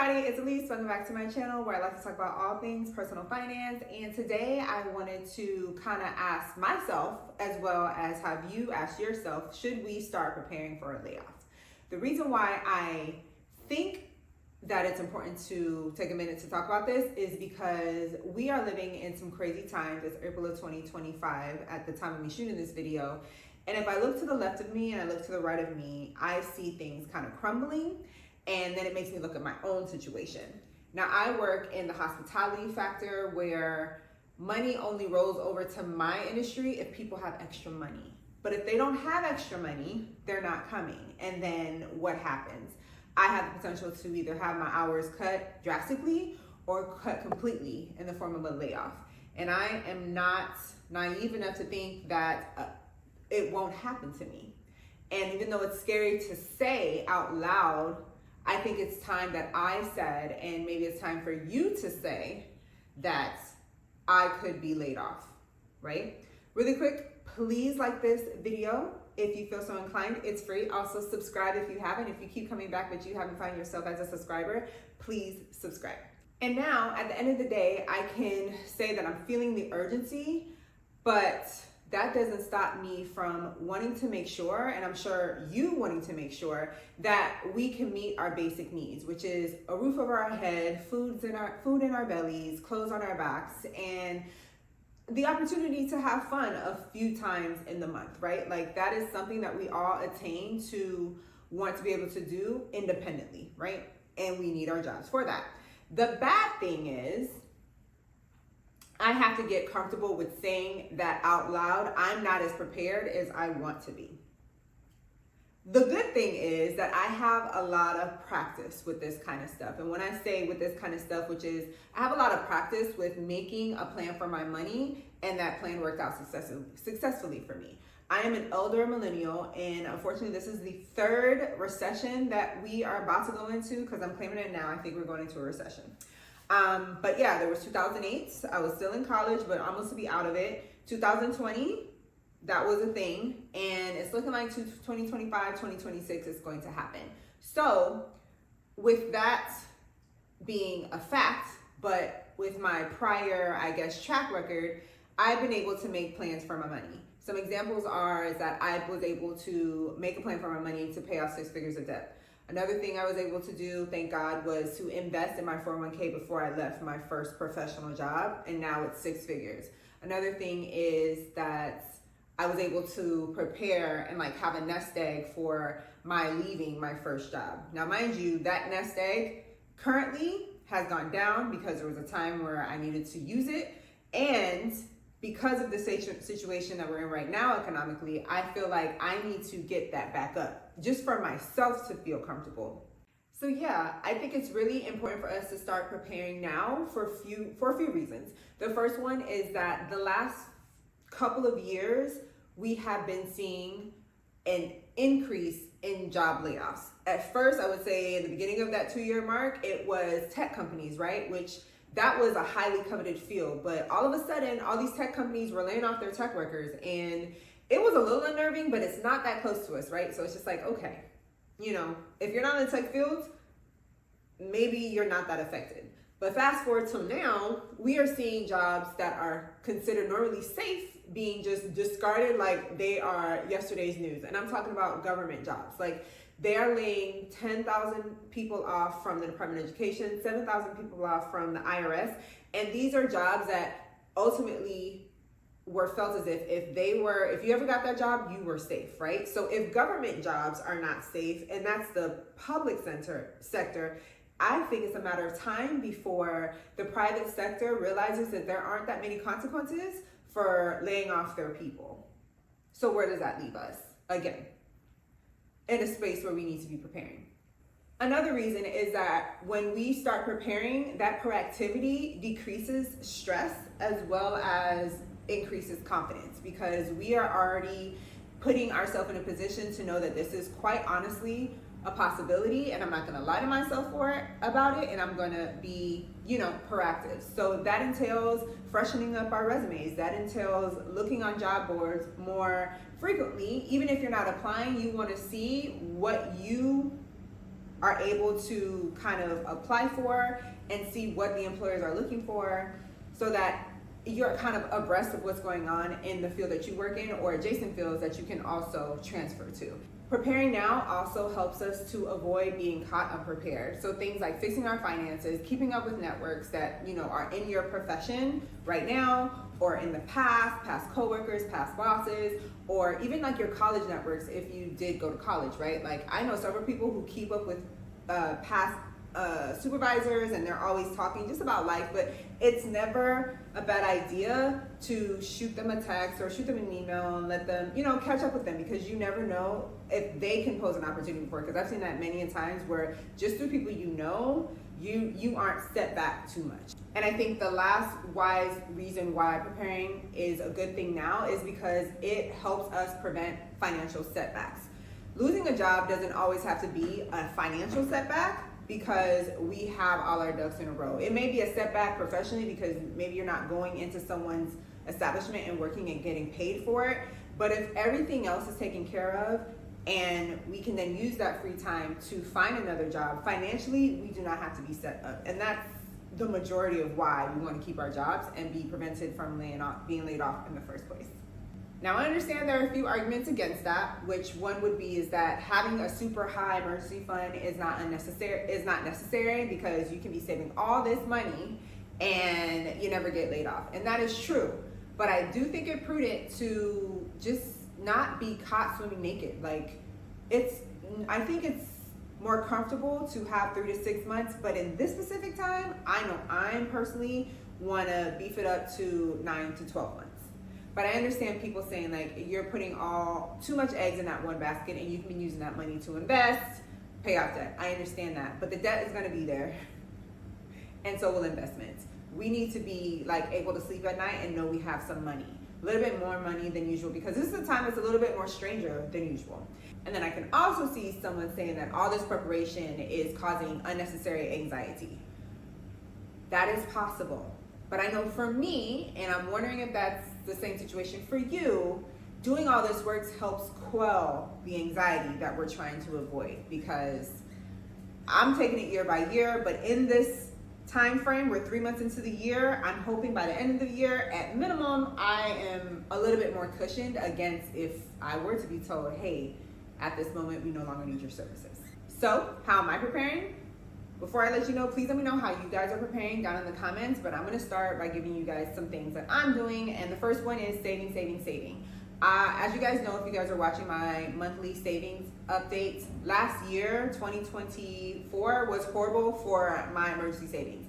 everybody, it's Elise. Welcome back to my channel where I like to talk about all things personal finance. And today I wanted to kind of ask myself, as well as have you ask yourself, should we start preparing for a layoff? The reason why I think that it's important to take a minute to talk about this is because we are living in some crazy times. It's April of 2025 at the time of me shooting this video. And if I look to the left of me and I look to the right of me, I see things kind of crumbling. And then it makes me look at my own situation. Now, I work in the hospitality sector where money only rolls over to my industry if people have extra money. But if they don't have extra money, they're not coming. And then what happens? I have the potential to either have my hours cut drastically or cut completely in the form of a layoff. And I am not naive enough to think that it won't happen to me. And even though it's scary to say out loud, I think it's time that I said, and maybe it's time for you to say, that I could be laid off, right? Really quick, please like this video if you feel so inclined. It's free. Also subscribe if you haven't. If you keep coming back but you haven't found yourself as a subscriber, please subscribe. And now, at the end of the day, I can say that I'm feeling the urgency, but that doesn't stop me from wanting to make sure, and I'm sure you wanting to make sure, that we can meet our basic needs, which is a roof over our head, food in our bellies, clothes on our backs, and the opportunity to have fun a few times in the month, right? Like, that is something that we all attain to want to be able to do independently, right? And we need our jobs for that. The bad thing is, I have to get comfortable with saying that out loud. I'm not as prepared as I want to be. The good thing is that I have a lot of practice with this kind of stuff. And when I say with this kind of stuff, which is I have a lot of practice with making a plan for my money, and that plan worked out successfully for me. I am an elder millennial, and unfortunately this is the third recession that we are about to go into, because I'm claiming it now. I think we're going into a recession. But yeah, there was 2008. I was still in college, but almost to be out of it. 2020, that was a thing. And it's looking like 2025, 2026 is going to happen. So with that being a fact, but with my prior, track record, I've been able to make plans for my money. Some examples is that I was able to make a plan for my money to pay off 6 figures of debt. Another thing I was able to do, thank God, was to invest in my 401k before I left my first professional job, and now it's 6 figures. Another thing is that I was able to prepare and have a nest egg for my leaving my first job. Now, mind you, that nest egg currently has gone down because there was a time where I needed to use it, and because of the situation that we're in right now economically, I feel like I need to get that back up just for myself to feel comfortable. So yeah, I think it's really important for us to start preparing now for a few reasons. The first one is that the last couple of years, we have been seeing an increase in job layoffs. At first, I would say in the beginning of that 2-year mark, it was tech companies, right? Which that was a highly coveted field, but all of a sudden, all these tech companies were laying off their tech workers, and it was a little unnerving, but it's not that close to us, right? So it's just like, okay, if you're not in the tech field, maybe you're not that affected. But fast forward till now, we are seeing jobs that are considered normally safe being just discarded like they are yesterday's news. And I'm talking about government jobs. Like, they are laying 10,000 people off from the Department of Education, 7,000 people off from the IRS. And these are jobs that ultimately were felt as if you ever got that job, you were safe, right? So if government jobs are not safe, and that's the public sector, I think it's a matter of time before the private sector realizes that there aren't that many consequences for laying off their people. So where does that leave us? Again, in a space where we need to be preparing. Another reason is that when we start preparing, that proactivity decreases stress as well as increases confidence, because we are already putting ourselves in a position to know that this is quite honestly a possibility, and I'm not gonna lie to myself about it, and I'm gonna be, proactive. So that entails freshening up our resumes. That entails looking on job boards more frequently. Even if you're not applying, you wanna see what you are able to kind of apply for and see what the employers are looking for, so that you're kind of abreast of what's going on in the field that you work in or adjacent fields that you can also transfer to. Preparing now also helps us to avoid being caught unprepared. So things like fixing our finances, keeping up with networks that, you know, are in your profession right now or in the past coworkers, past bosses, or even like your college networks if you did go to college, right? Like I know several people who keep up with past supervisors, and they're always talking just about life, but it's never a bad idea to shoot them a text or shoot them an email and let them, you know, catch up with them, because you never know if they can pose an opportunity for it. Because I've seen that many a times where just through people you know, you aren't set back too much. And I think the last wise reason why preparing is a good thing now is because it helps us prevent financial setbacks. Losing a job doesn't always have to be a financial setback, because we have all our ducks in a row. It may be a setback professionally because maybe you're not going into someone's establishment and working and getting paid for it. But if everything else is taken care of and we can then use that free time to find another job, financially, we do not have to be set up. And that's the majority of why we want to keep our jobs and be prevented from being laid off in the first place. Now, I understand there are a few arguments against that, which one would be is that having a super high emergency fund is not necessary because you can be saving all this money and you never get laid off. And that is true. But I do think it prudent to just not be caught swimming naked. Like I think it's more comfortable to have 3 to 6 months, but in this specific time, I know I personally want to beef it up to 9 to 12 months. But I understand people saying like you're putting too much eggs in that one basket and you can be using that money to invest, pay off debt. I understand that, but the debt is going to be there, and so will investments. We need to be like able to sleep at night and know we have some money, a little bit more money than usual, because this is a time that's a little bit more stranger than usual. And then I can also see someone saying that all this preparation is causing unnecessary anxiety. That is possible. But I know for me, and I'm wondering if that's the same situation for you, doing all this work helps quell the anxiety that we're trying to avoid, because I'm taking it year by year, but in this time frame, we're 3 months into the year, I'm hoping by the end of the year, at minimum, I am a little bit more cushioned against if I were to be told, hey, at this moment, we no longer need your services. So how am I preparing? Before I let you know, please let me know how you guys are preparing down in the comments, but I'm gonna start by giving you guys some things that I'm doing, and the first one is saving. As you guys know, if you guys are watching my monthly savings updates, last year, 2024, was horrible for my emergency savings.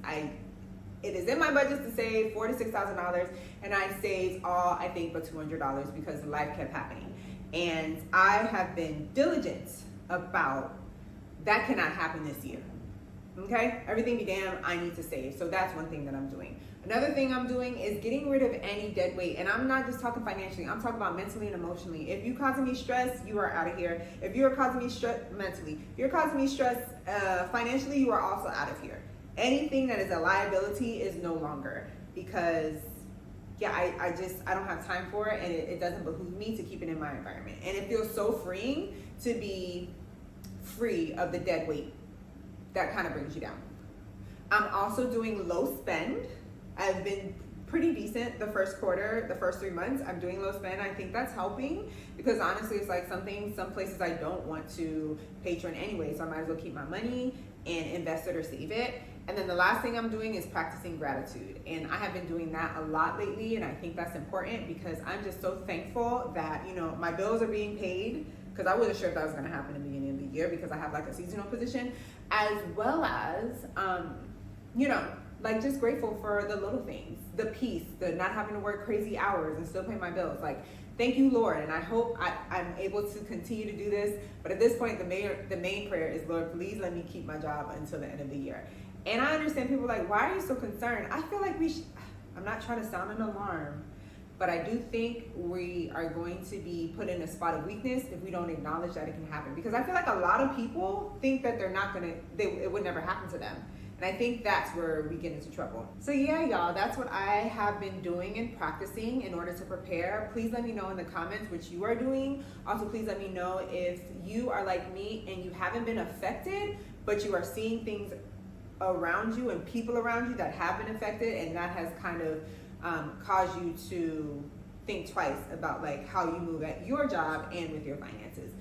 It is in my budget to save $4,000 to $6,000, and I saved all, I think, but $200 because life kept happening. And I have been diligent about that cannot happen this year. Okay, everything be damned, I need to save. So that's one thing that I'm doing. Another thing I'm doing is getting rid of any dead weight. And I'm not just talking financially, I'm talking about mentally and emotionally. If you're causing me stress, you are out of here. If you're causing me stress mentally, if you're causing me stress financially, you are also out of here. Anything that is a liability is no longer, because I don't have time for it, and it doesn't behoove me to keep it in my environment. And it feels so freeing to be free of the dead weight. That kind of brings you down. I'm also doing low spend. I've been pretty decent the first quarter, the first 3 months. I'm doing low spend. I think that's helping, because honestly, it's like some places I don't want to patron anyway, so I might as well keep my money and invest it or save it. And then the last thing I'm doing is practicing gratitude. And I have been doing that a lot lately, and I think that's important because I'm just so thankful that, you know, my bills are being paid, because I wasn't sure if that was going to happen in the beginning of the year because I have like a seasonal position, as well as, you know, like just grateful for the little things, the peace, the not having to work crazy hours and still pay my bills. Like, thank you, Lord. And I hope I'm able to continue to do this. But at this point, the main prayer is, Lord, please let me keep my job until the end of the year. And I understand people are like, why are you so concerned? I feel like I'm not trying to sound an alarm, but I do think we are going to be put in a spot of weakness if we don't acknowledge that it can happen. Because I feel like a lot of people think that it would never happen to them. And I think that's where we get into trouble. So yeah, y'all, that's what I have been doing and practicing in order to prepare. Please let me know in the comments what you are doing. Also, please let me know if you are like me and you haven't been affected but you are seeing things around you and people around you that have been affected, and that has kind of caused you to think twice about like how you move at your job and with your finances.